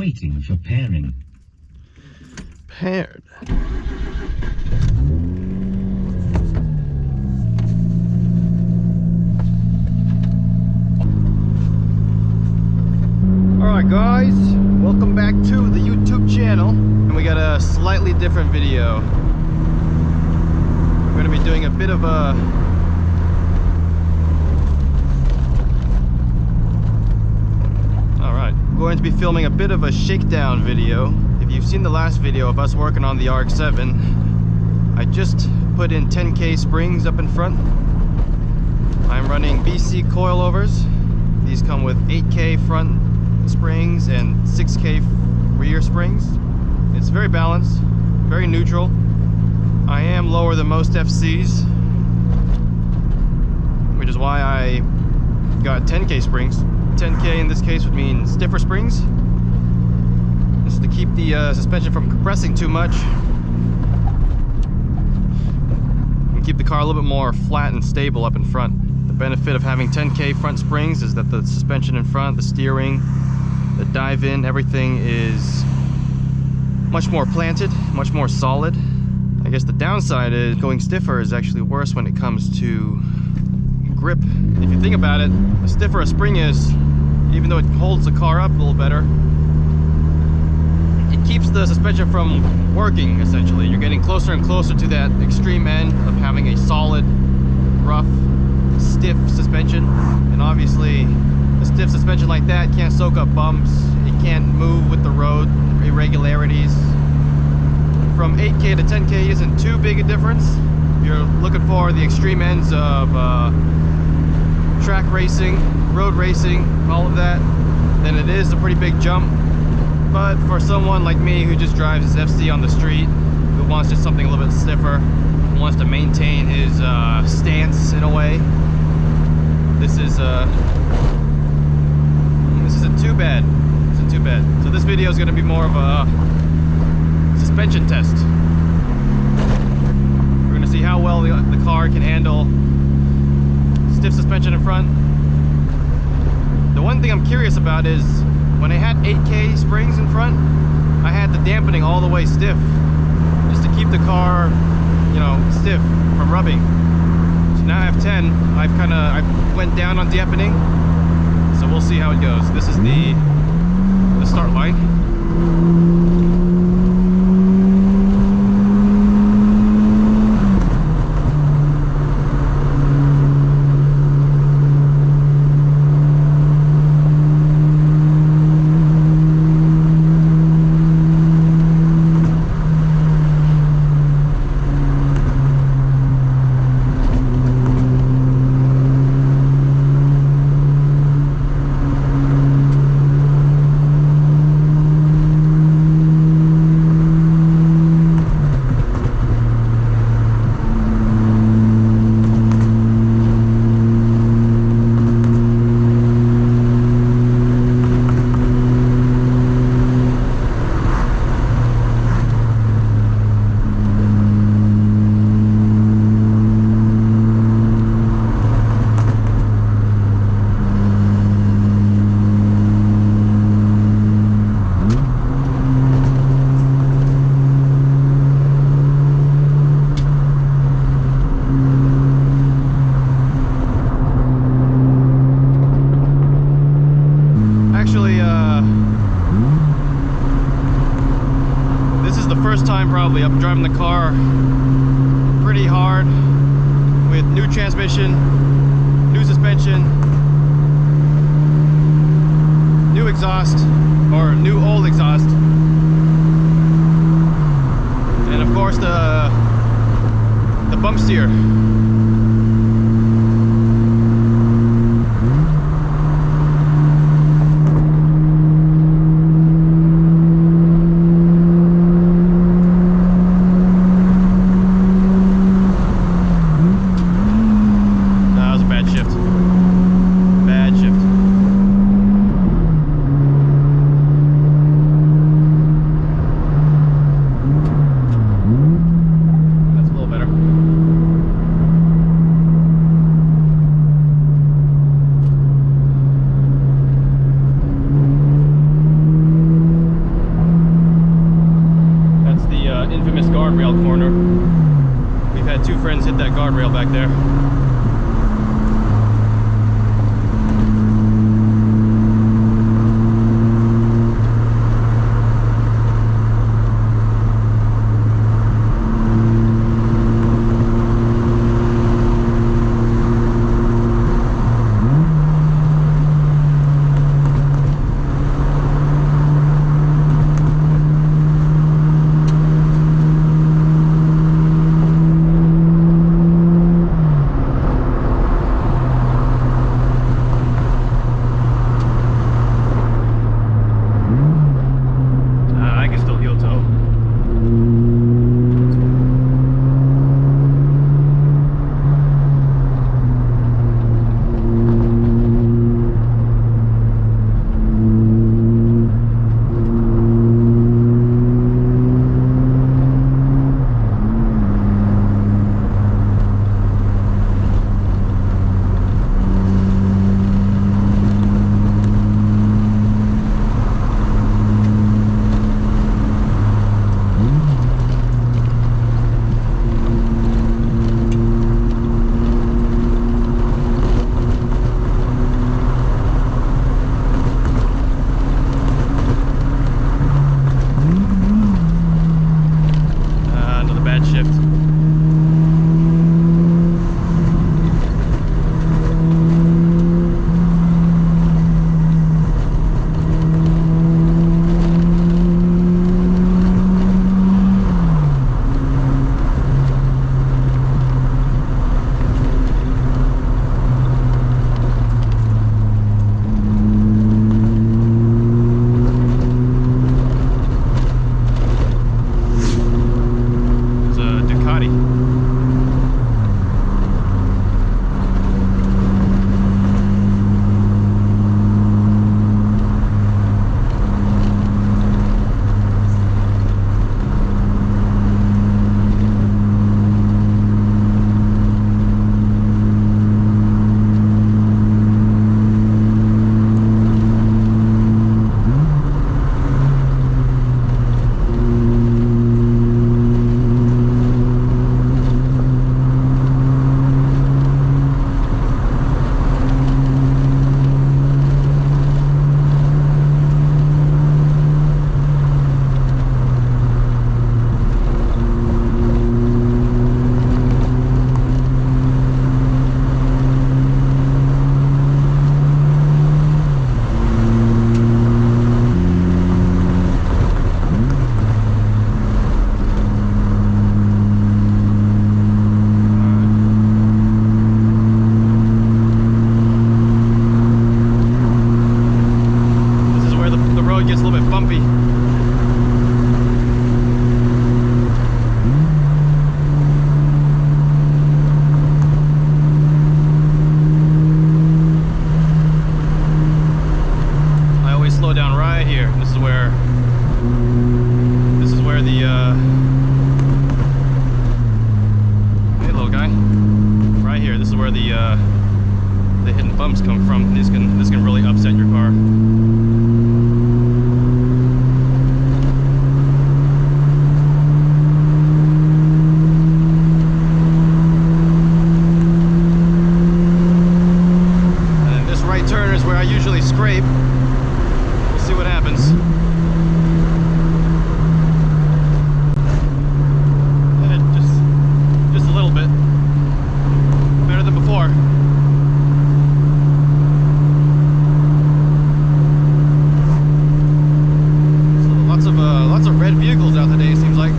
Waiting for pairing. Paired. Alright guys, welcome back to the YouTube channel. And we got a slightly different video. We're going to be doing a bit of a going to be filming a bit of a shakedown video. If you've seen the last video of us working on the RX7, I just put in 10K springs up in front. I'm running BC coilovers. These come with 8K front springs and 6K rear springs. It's very balanced, very neutral. I am lower than most FCs, which is why I got 10K springs. 10K in this case would mean stiffer springs. This is to keep the suspension from compressing too much and keep the car a little bit more flat and stable up in front. The benefit of having 10K front springs is that the suspension in front, the steering, the dive in, everything is much more planted, much more solid. I guess the downside is going stiffer is actually worse when it comes to grip. If you think about it, the stiffer a spring is, even though it holds the car up a little better, it keeps the suspension from working, essentially. You're getting closer and closer to that extreme end of having a solid, rough, stiff suspension. And obviously, a stiff suspension like that can't soak up bumps. It can't move with the road irregularities. From 8K to 10K isn't too big a difference. If you're looking for the extreme ends of track racing, road racing, all of that, then it is a pretty big jump. But for someone like me who just drives his FC on the street, who wants just something a little bit stiffer, who wants to maintain his stance in a way, this isn't too bad. This isn't too bad. So this video is going to be more of a suspension test. We're going to see how well the car can handle stiff suspension in front. The one thing I'm curious about is when I had 8K springs in front, I had the dampening all the way stiff, just to keep the car, you know, stiff from rubbing. So now I have 10. I went down on dampening, so we'll see how it goes. This is the start line. Probably I'm driving the car pretty hard with new transmission, new suspension, new exhaust, or new old exhaust, and of course the bump steer. road gets a little bit bumpy. I always slow down right here. This is where the hey little guy. Right here. This is where the hidden bumps come from. This can really upset your car. And this right turn is where I usually scrape. We'll see what happens. Just a little bit. Better than before. Lots of red vehicles out today, it seems like.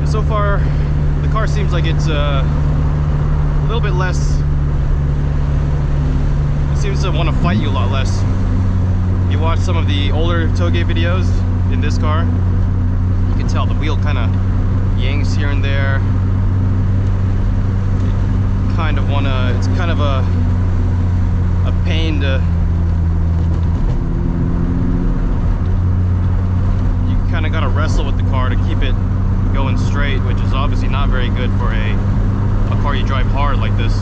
So far, the car seems like it's a little bit less. It seems to want to fight you a lot less. You watch some of the older Toge videos in this car, you can tell the wheel kind of yanks here and there. It kind of wanna. It's kind of a pain to. You kind of gotta wrestle with the car to keep it going straight, which is obviously not very good for a car you drive hard like this.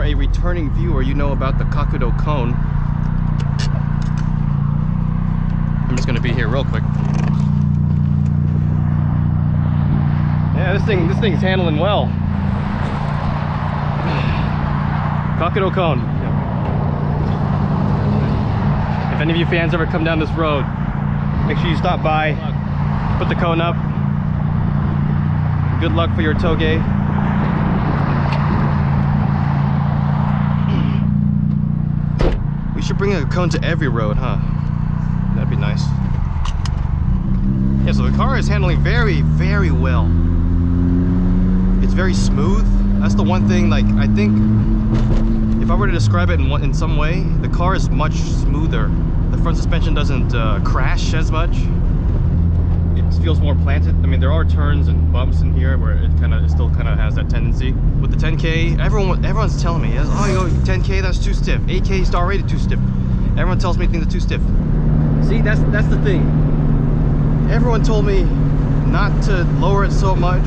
A returning viewer, you know about the SHAKEDOWN cone. I'm just gonna be here real quick. Yeah, this thing's handling well. SHAKEDOWN cone. If any of you fans ever come down this road, make sure you stop by, put the cone up. Good luck for your Toge. We should bring a cone to every road, huh? That'd be nice. Yeah, so the car is handling very, very well. It's very smooth. That's the one thing, like, I think if I were to describe it in some way, the car is much smoother The front suspension doesn't crash as much. It feels more planted. I mean, there are turns and bumps in here where it still kind of has that tendency. With the 10K, everyone's telling me, oh, you go 10K, that's too stiff. 8K star rated too stiff. Everyone tells me things are too stiff. See, that's the thing. Everyone told me not to lower it so much.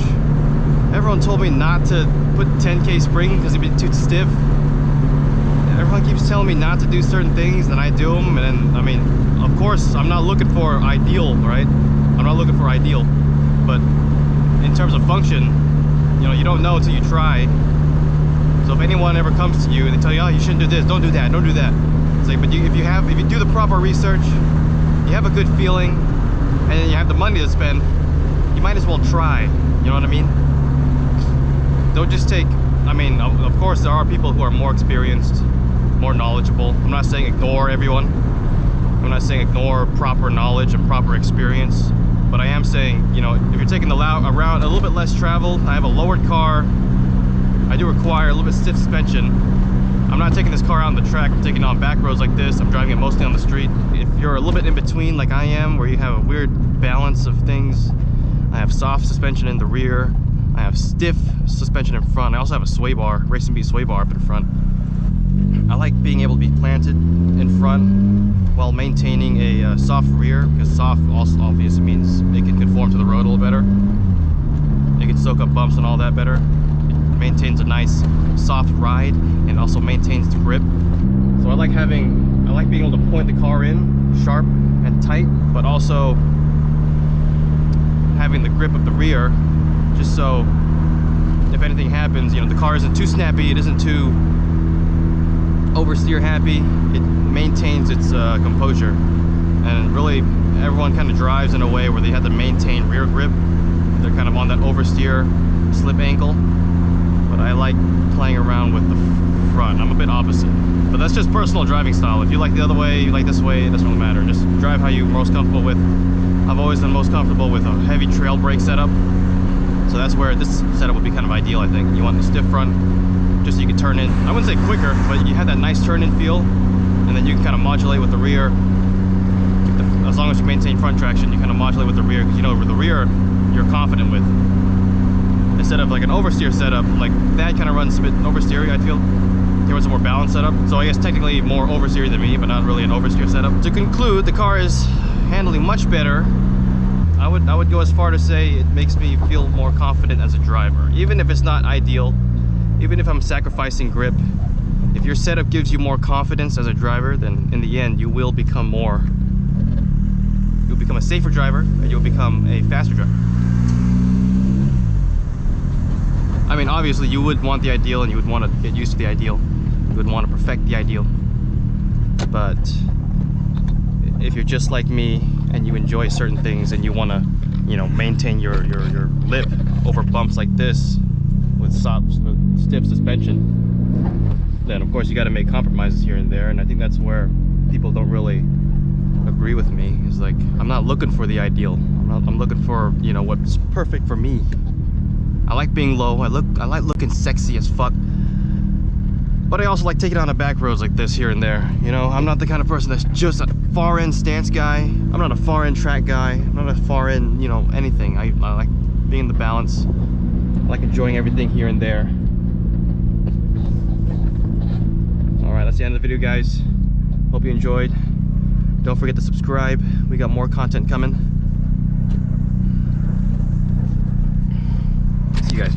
Everyone told me not to put 10K spring because it'd be too stiff. Everyone keeps telling me not to do certain things, and I do them. And then, I mean, of course, I'm not looking for ideal, right? I'm not looking for ideal. But in terms of function, you know, you don't know until you try. So if anyone ever comes to you and they tell you, oh, you shouldn't do this, don't do that, don't do that. It's like, but if you do the proper research, you have a good feeling, and then you have the money to spend, you might as well try. You know what I mean? Don't just take, I mean, of course there are people who are more experienced, more knowledgeable. I'm not saying ignore everyone. I'm not saying ignore proper knowledge and proper experience. But I am saying, you know, if you're taking the route around a little bit less travel, I have a lowered car. I do require a little bit stiff suspension. I'm not taking this car out on the track. I'm taking it on back roads like this. I'm driving it mostly on the street. If you're a little bit in between like I am, where you have a weird balance of things, I have soft suspension in the rear. I have stiff suspension in front. I also have a sway bar, Racing Beat sway bar up in front. I like being able to be planted in front while maintaining a soft rear, because soft also obviously means it can conform to the road a little better. It can soak up bumps and all that better. It maintains a nice soft ride and also maintains the grip. So I like being able to point the car in sharp and tight, but also having the grip of the rear, just so if anything happens, you know, the car isn't too snappy, it isn't too oversteer happy, it maintains its composure. And really, everyone kind of drives in a way where they have to maintain rear grip. They're kind of on that oversteer slip ankle. But I like playing around with the front. I'm a bit opposite. But that's just personal driving style. If you like the other way, you like this way, it doesn't really matter. Just drive how you're most comfortable with. I've always been most comfortable with a heavy trail brake setup. So that's where this setup would be kind of ideal, I think. You want the stiff front, just so you can turn in. I wouldn't say quicker, but you have that nice turn-in feel, and then you can kind of modulate with the rear. As long as you maintain front traction, you kind of modulate with the rear, because you know with the rear, you're confident with. Instead of like an oversteer setup, like that kind of runs a bit oversteery, I feel. Here was a more balanced setup. So I guess technically more oversteery than me, but not really an oversteer setup. To conclude, the car is handling much better. I would go as far to say it makes me feel more confident as a driver, even if it's not ideal, even if I'm sacrificing grip. If your setup gives you more confidence as a driver, then in the end you will become a safer driver, and you'll become a faster driver. I mean, obviously you would want the ideal, and you would want to get used to the ideal. You would want to perfect the ideal. But if you're just like me and you enjoy certain things and you want to, you know, maintain your lip over bumps like this with stiff suspension, then of course you got to make compromises here and there. And I think that's where people don't really agree with me. Is like, I'm not looking for the ideal. I'm looking for, you know, what's perfect for me. I like being low. I like looking sexy as fuck. But I also like taking on the back roads like this here and there. You know, I'm not the kind of person that's just a far end stance guy. I'm not a far end track guy. I'm not a far end, you know, anything. I like being in the balance. I like enjoying everything here and there. Alright, that's the end of the video, guys. Hope you enjoyed. Don't forget to subscribe. We got more content coming. See you guys.